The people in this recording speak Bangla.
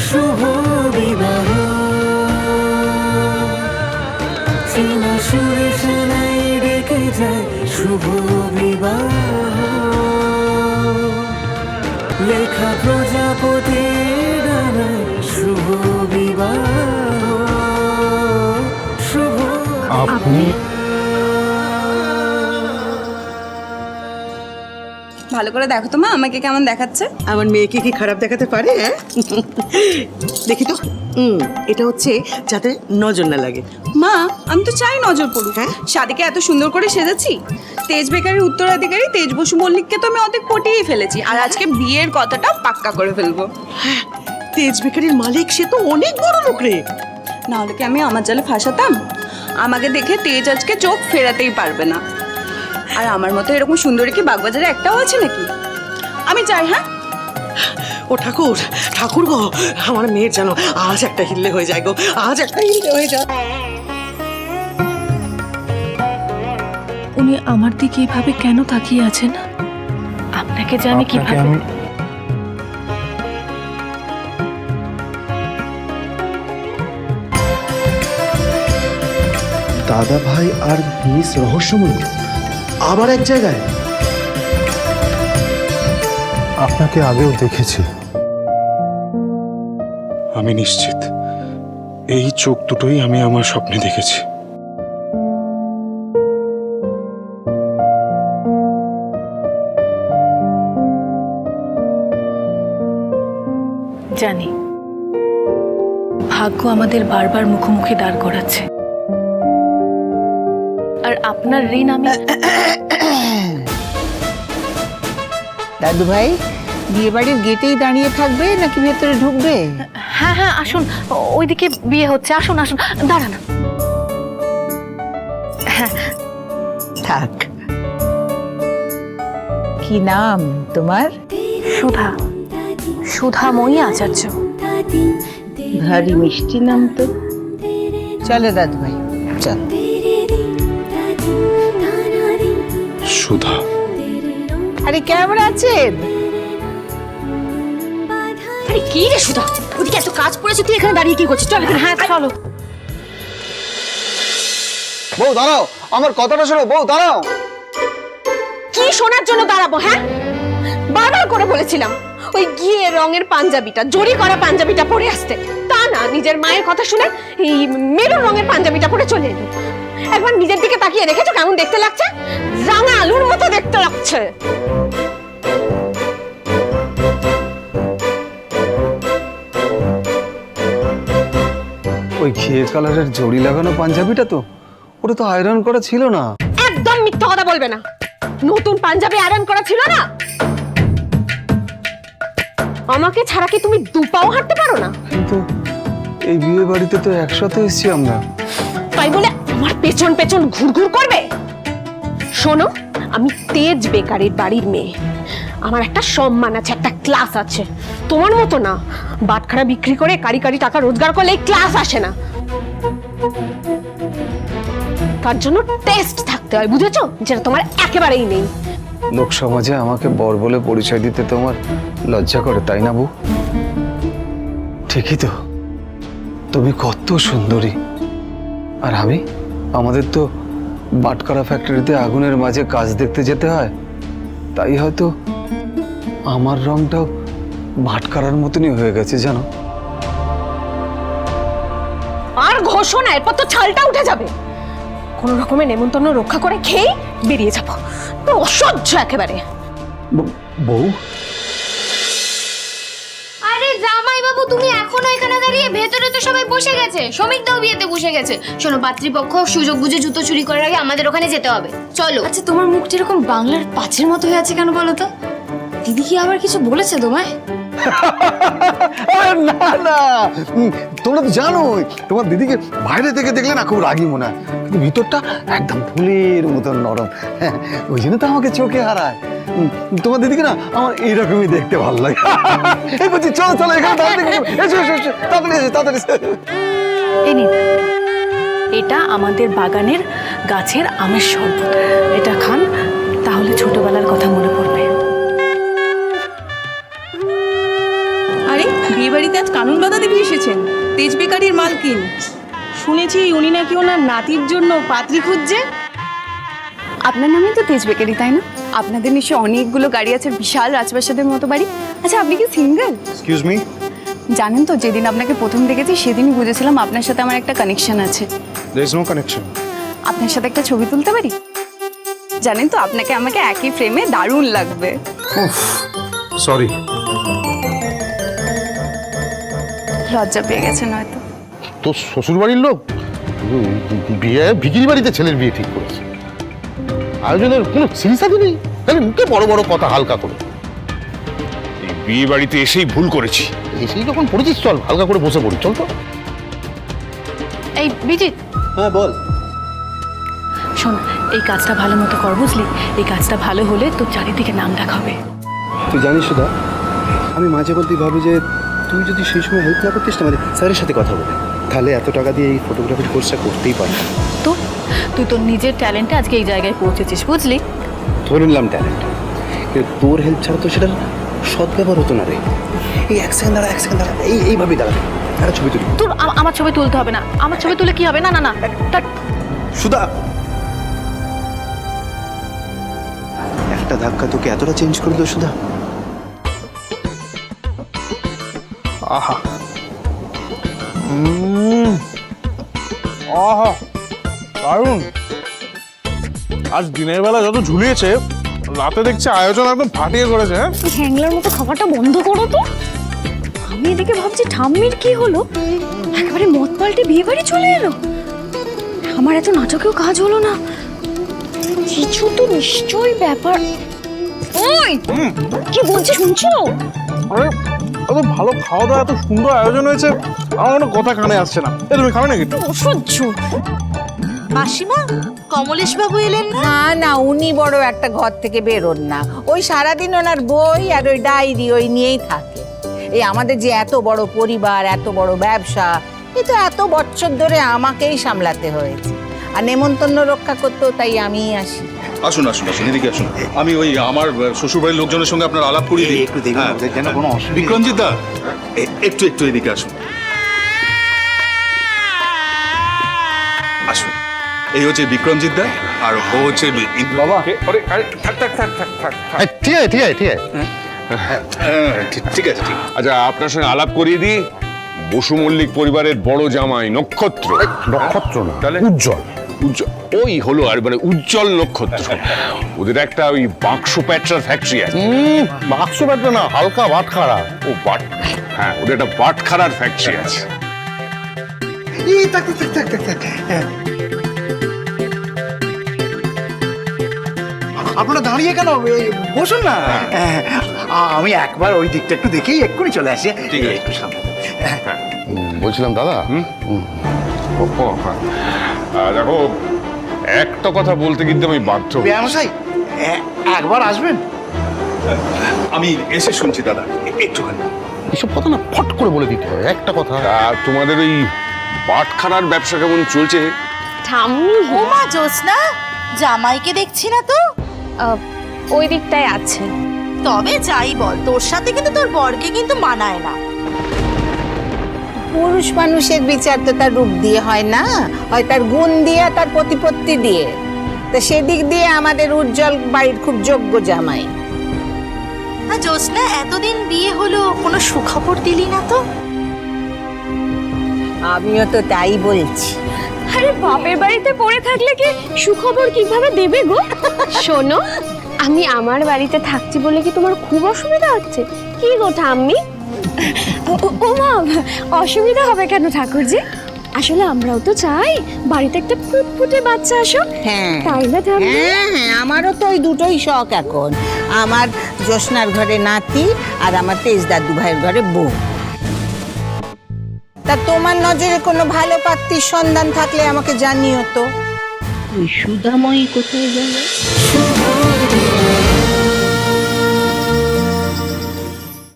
শুভ বিবাহ চেনা সুরে সানাই ডেকে যায় শুভ বিবাহ লেখা প্রজাপতির ডানায় শুভ বিবাহ শুভ আপনি ভালো করে দেখো তো মা আমাকে কেমন দেখাচ্ছে। আমার মেয়েকে কি খারাপ দেখাতে পারে? হ্যাঁ দেখি তো। এটা হচ্ছে যাতে নজর না লাগে। মা আমি তো চাই নজর পড়ুক। হ্যাঁ? শাদিকে এত সুন্দর করে সেজেছি। তেজ বেকারির উত্তরাধিকারী তেজ বসু মল্লিককে তো আমি অর্ধেক পটিয়েই ফেলেছি, আর আজকে বিয়ের কথাটা পাক্কা করে ফেলবো। হ্যাঁ, তেজ বেকারির মালিক সে তো অনেক বড় লোক রে। না হলে কি আমি আমার জালে ফাঁসাতাম? আমাকে দেখে তেজ আজকে চোখ ফেরাতেই পারবে না। আর আমার মতো এরকম সুন্দরী কি বাগবাজারে একটাও আছে নাকি? আমি চাই। হ্যাঁ ও ঠাকুর, ঠাকুর গো, আমার মেয়ের যেন আজ একটা হিল্লে হয়ে যায় গো, আজ একটা হিল্লে হয়ে যায়। উনি আমার দিকে এভাবে কেন তাকিয়ে আছেন? আপনাকে যে আমি কিভাবে দাদা ভাই আর মিস রহস্যময়ী আবার এক জায়গায়। আপনাকে আগেও দেখেছি। আমি নিশ্চিত এই চোখ দুটোই আমি আমার স্বপ্নে দেখেছি। জানি ভাগ্য আমাদের বারবার মুখোমুখি দাঁড় করাচ্ছে, আর আপনার ঋণ আমি। দাদু ভাই বিয়ে বাড়ির গেটেই দাঁড়িয়ে থাকবে নাকি ভেতরে ঢুকবে? হ্যাঁ হ্যাঁ আসুন, ওইদিকে বিয়ে হচ্ছে, আসুন আসুন, দাঁড়ান। হ্যাঁ থাক। কি নাম তোমার? সুধা, সুধাময়ী আচার্য। ভারী মিষ্টি নাম তো। চলো দাদু ভাই চল। সুধা, আরে কেমন আছেন? আরে কি রে সুধা, ওদিকে এত কাজ পড়েছে, তুই এখানে দাঁড়িয়ে কি করছিস? চল এখানে। হ্যাঁ চলো। বউ দাঁড়াও, আমার কথাটা শোনো। বউ দাঁড়াও। কি শোনার জন্য দাঁড়াবো? হ্যাঁ বারবার করে বলেছিলাম ওই গিয়ে রঙের পাঞ্জাবিটা, জড়ি করা পাঞ্জাবিটা পরে আসতে, তা না নিজের মায়ের কথা শুনে এই মেরুন রঙের পাঞ্জাবিটা পরে চলে এলো। একবার নিজের দিকে তাকিয়ে দেখেছো কেমন দেখতে লাগছে? রাঙা আলুর মতো দেখতে লাগছে। ওই ঘিয়ে কালারের জড়ি লাগানো পাঞ্জাবিটা তো, ওটা তো আয়রন করা ছিল না। একদম মিথ্যা কথা বলবে না। নতুন পাঞ্জাবি আয়রন করা ছিল না? আমাকে ছাড়া কি তুমি দুপাও হাঁটতে পারো না? কিন্তু এই বিয়ে বাড়িতে তো একসাথে এসেছি আমরা। তাই বলে আমার পেছন পেছন ঘুরঘুর করবে? শোনো, আমি তেজ বেকারির বাড়ির মেয়ে। আমার একটা সম্মান আছে, একটা ক্লাস আছে। তোমার মতো না বাটখারা বিক্রি করে কারি কারি টাকা রোজগার করলে এই ক্লাস আসে না। তার জন্য টেস্ট থাকতে হয়, বুঝেছো? যেটা তোমার একেবারেই নেই। লোক সমাজে আমাকে বর বলে পরিচয় দিতে তোমার লজ্জা করে, তাই না বউ? ঠিকই তো, তুমি কত সুন্দরী। আর আমি, আমাদের তো বাটখারা ফ্যাক্টরিতে আগুনের মাঝে কাজ দেখতে যেতে হয়, তাই হয়তো আমার রংটাও বাটখারার মতনই হয়ে গেছে জানো। আর ঘোষণা, এরপর তো ছালটা উঠে যাবে। কোন রকমের নেমন্তন্ন রক্ষা করে খেয়ে বেরিয়ে যাবো। অসহ্য একেবারে। বউ, আরে জামাই বাবু, তুমি এখনো এখানে দাঁড়িয়ে? ভেতরে তো সবাই বসে গেছে, শ্রমিকদাও বিয়েতে বসে গেছে। শোনো, পাত্রীপক্ষ সুযোগ বুঝে জুতো চুরি করার আগে আমাদের ওখানে যেতে হবে। চলো। আচ্ছা তোমার মুখটা এরকম বাংলার পাঁচের মতো হয়ে আছে কেন বলো তো? দিদি কি আবার কিছু বলেছে তোমায়? না না, তোমরা তো জানোই তোমার দিদিকে বাইরে থেকে দেখলে না খুব রাগী মনে হয়, কিন্তু ভিতরটা একদম ফুলের মতন নরম। ওই জন্য তো আমাকে চোখে হারায়। তোমার দিদিকে না আমার এইরকমই দেখতে ভালো লাগে। এই বলছি চলো চলো এখানে এসো এসো এসো, তাড়াতাড়ি এসো তাড়াতাড়ি এসো। এই নিন, এটা আমাদের বাগানের গাছের আমের শরবত। এটা খান, তাহলে ছোটবেলার কথা মনে পড়বে। আরে বিয়ে বাড়িতে আজ কানুনবাদা দেবী এসেছেন, তেজ বেকারির মালকিন। শুনেছি উনি নাকি ওনার নাতির জন্য পাত্রী খুঁজছে। আপনার নামে তো তেজ বেকারি, তাই না? আপনাদের নিশ্চয়ই অনেকগুলো গাড়ি আছে, বিশাল রাজপ্রাসাদের মতো বাড়ি। আচ্ছা, আপনি কি সিঙ্গেল? এক্সকিউজ মি, জানেন তো, যেদিন আপনাকে প্রথম দেখেছি সেদিনই বুঝেছিলাম আপনার সাথে আমার একটা কানেকশন আছে। There is no connection. আপনার সাথে একটা ছবি তুলতে পারি? জানেন তো, আপনাকে আমাকে একই ফ্রেমে দারুণ লাগবে। সরি। লজ্জা পেয়ে গেছেন হয়তো। তোর শ্বশুর বাড়ির লোক বিয়ে ভিকিরি বাড়িতে ছেলের বিয়ে ঠিক করেছে, আয়োজনের কোনো সিরিয়াসই নেই, তাহলে মুখে বড় বড় কথা হালকা করে। এই বিয়ে বাড়িতে এসেই ভুল করেছি। এসেই যখন পড়েছিস চল হালকা করে বসে পড়ি, চল তো। এই বিজিত, হ্যাঁ বল। শোন, এই কাজটা ভালো মতো কর, বুঝলি? এই কাজটা ভালো হলে তোর চারিদিকে নাম ডাক হবে। তুই জানিস সুধা, আমি মাঝে মধ্যেই ভাবি যে তুই যদি সেই সময় হেল্প না করতিস না, মানে স্যারের সাথে কথা বলে, তাহলে এত টাকা দিয়ে এই ফটোগ্রাফির কোর্সটা করতেই পারতাম। তো তুই তোর নিজের ট্যালেন্টে আজকে এই জায়গায় পৌঁছেছিস, বুঝলি? ধরে নিলাম ট্যালেন্ট, কিন্তু তোর হেল্প ছাড়া তো সেটার সদ্ব্যবহার হতো না রে। এই এক সেকেন্ড দাঁড়া, এক সেকেন্ড দাঁড়া, এইভাবেই দাঁড়াবে। একটা ছবি তুলি। তোর আমার ছবি তুলতে হবে না। আমার ছবি তুলে কি হবে? না না না, সুধা, একটা ধাক্কা তোকে এতটা চেঞ্জ করে দিল সুধা। আহা, আহা, দারুণ। আজ দিনের বেলা যত ঝুলিয়েছে, রাতে দেখছি আয়োজন একদম ফাটিয়ে করেছে। হ্যাঁ, হ্যাংলার মতো খাবারটা বন্ধ করো তো। আমি এদিকে ভাবছি ঠাম্মির কি হলো, একেবারে মদ পাল্টে বিয়ে বাড়ি চলে এলো। আমার এত নাটকেও কাজ হলো না, কিছু তো নিশ্চয়ই ব্যাপার। ওই কি বলছি শুনছো? আরে এত ভালো খাওয়া দাওয়া, এত সুন্দর আয়োজন হয়েছে, আমার কোনো কথা কানে আসছে না। তুমি খাবে নাকি? অসহ্য। মাসিমা, কমলেশ বাবু এলেন না? না না, উনি বড় একটা ঘর থেকে বেরোন না। ওই সারাদিন ওনার বই আর ওই ডায়েরি ওই নিয়েই থাকে। এই আমাদের যে এত বড় পরিবার, এত বড় ব্যবসা, এ তো এত বছর ধরে আমাকেই সামলাতে হয়েছে। আর নেমন্তন্ন রক্ষা করতেও তাই আমিই আসি। আসুন আসুন আসুন, এদিকে আসুন। আমি ওই আমার শ্বশুরবাড়ির লোকজনের সঙ্গে আপনার আলাপ করিয়ে দিই। একটু দেখুন ওদের যেন কোনো অসুবিধা। বিক্রমজিৎ দা, একটু একটু এদিকে আসুন। আসুন, এই হচ্ছে বিক্রমজিৎ দা, আর ও হচ্ছে বাবা, আরে আরে থাক থাক থাক থাক থাক থাক। ঠিক আছে ঠিক আছে ঠিক আছে। ঠিক আছে, ঠিক। আচ্ছা, আপনার সঙ্গে আলাপ করিয়ে দিই, বসু মল্লিক পরিবারের বড় জামাই নক্ষত্র। নক্ষত্র না, তাহলে উজ্জ্বল। উজ্জ্বল, ওই হলো আর মানে উজ্জ্বল নক্ষত্র। ওদের একটা ওই বাক্স প্যাট্রার ফ্যাক্টরি আছে। বাক্স ব্যাটা না, হালকা বাটখারা। ও বাট, হ্যাঁ, ওদের একটা বাটখারার ফ্যাক্টরি আছে। আপনারা দাঁড়িয়ে কেন, বসুন না। আমি একবার ওই দিকটা একটু দেখেই এক্ষুনি চলে আসি। ঠিক আছে। একটু সামনে। বলছিলাম দাদা, দেখো, একটা কথা বলতে কিন্তু আমি বাধ্য। মশাই, একবার আসবেন। আমি এসে শুনছি দাদা, একটুখানি। এসব কথা না ফট করে বলে দিতে হয়, একটা কথা। তোমাদের ওই বাটখারার ব্যবসা কেমন চলছে? ঠাম্মি ওমা জোৎস্না, জামাইকে দেখছি না তো। ওই দিকটায় আছে। তবে যাই বল, তোর সাথে কিন্তু তোর বরকে কিন্তু মানায় না। পুরুষ মানুষের বিচার তো তার রূপ দিয়ে হয় না, হয় তার গুণ দিয়ে, তার প্রতিপত্তি দিয়ে। তো সেদিক দিয়ে আমাদের উজ্জ্বল বাড়ির খুব যোগ্য জামাই। জোৎস্না, এতদিন বিয়ে হলো, কোনো সুখবর দিলি না তো? আমিও তো তাই বলছি। আরে বাপের বাড়িতে পড়ে থাকলে কি সুখবর কিভাবে দেবে গো? শোনো, আমি আমার বাড়িতে থাকছি বলে কি তোমার খুব অসুবিধা হচ্ছে? কি গো ঠাম্মি? ও মা, অসুবিধা হবে কেন ঠাকুরজি? আসলে আমরাও তো চাই বাড়িতে একটা ফুটফুটে বাচ্চা আসুক, হ্যাঁ তাই না ঠাম্মি? হ্যাঁ হ্যাঁ, আমারও তো ওই দুটোই শখ এখন। আমার জোৎস্নার ঘরে নাতি, আর আমার তেজ দাদু ভাইয়ের ঘরে বউ। তা তোমার নজরে কোনো ভালো পাত্রীর সন্ধান থাকলে আমাকে জানিও তো। ওই সুধাময়ী কোথায় গেল?